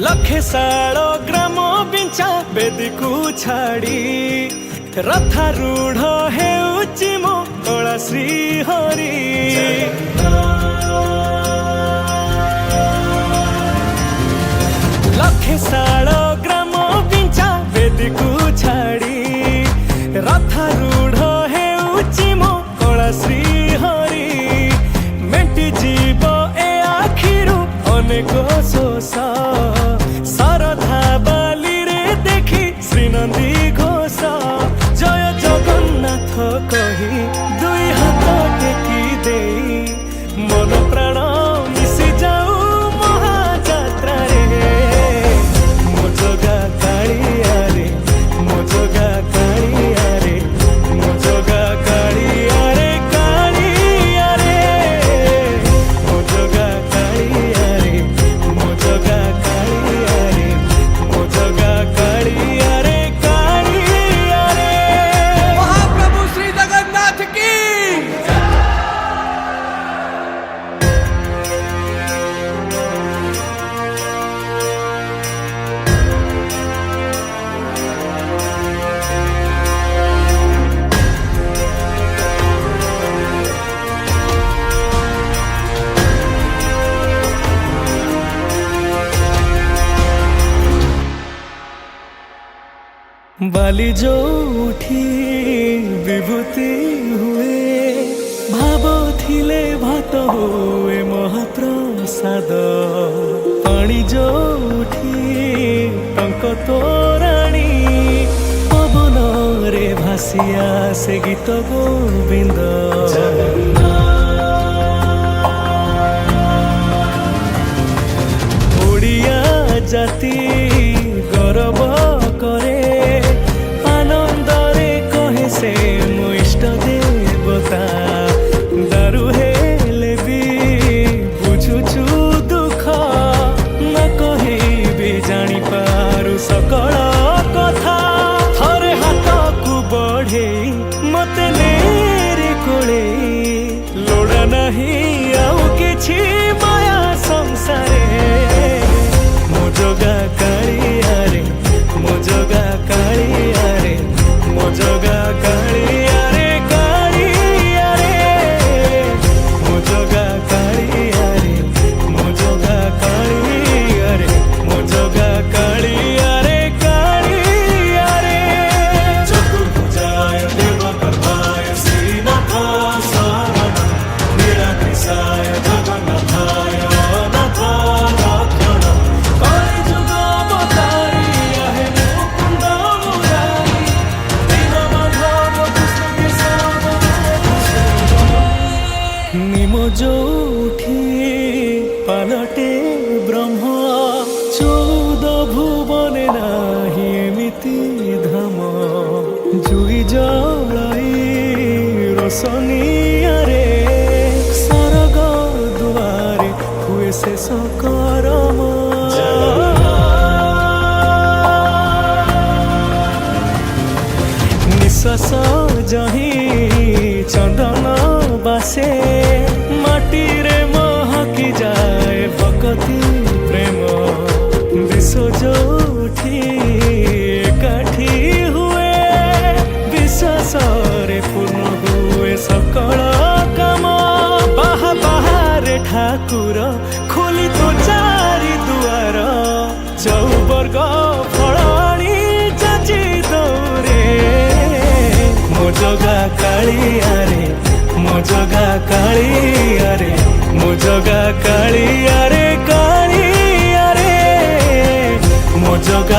लखे साल ग्राम बिंचा बेदी को छाड़ी रथारूढ़ हेउची मो कला श्री हरि लखे साल ग्राम बिंचा बेदी को छाड़ी रथारूढ़ हेउची मो कला श्री हरि मेटी जीव ए आखिरु अनेक शोष सरधा बाली रे देखी श्रीनंदी घोष जय जगन्नाथ कही दुई हाथ टेकी दे मन प्राण मिशि जाऊ महाजात्रा रे मो जगा कालिया रे मो जगा कालिया रे मो जगा कालिया रे कालिया रे मो जगा कालिया रे मो जगा कालिया रे मो जगा कालिया रे कालिया रे। महाप्रभु श्री जगन्नाथ की बाली जो उठी विभूति हुए भाव थिले भात हुए महाप्रसाद पानी जो उठी टंक तोराणी पवन रे भासिया से गीत गोविंद ओडिया जाति गौरव करे आनंदरे कहे से मो इष्ट देवता दारु हेले भी बुझुछु दुख न कहे भी जानी पारु सकल कथा थरे हाथ को बढ़े मते नेरे कोले लोड़ा नहीं आउ किछि माया संसारे मो जगा कालिया रे मो जगा कालिया रे मो जगा कालिया रे कालिया रे मो जगा कालिया रे मो जगा कालिया रे मो जगा कालिया रे कालिया रे चतुर्भुजाय देवकर्माय श्रीनाथाय शरणं निराकृताय जगन्नाथाय अनाथ रक्षणं कलिजुग अवतारी आहे मुकुंद मुरारी दीनबंधु कृष्ण केशव निमो जोठी पालटे ब्रह्म 14 भुवने नाही एमिति धाम जुई जलाई रोशनिया रे सरग दुआरे हुए शेष करम निश्वास जही चंदन बासे माटी रे महकी जाए भक्ति प्रेम विश्व जोठी एकाठी हुए विश्वास रे पूर्ण हुए सकल काम बाहा बाहारे ठाकुर खोली तो चारि दुआर चौवर्ग फलाणी जाची दौरे मो जगा कालिया रे मो जगा कालिया रे मो जगा कालिया रे का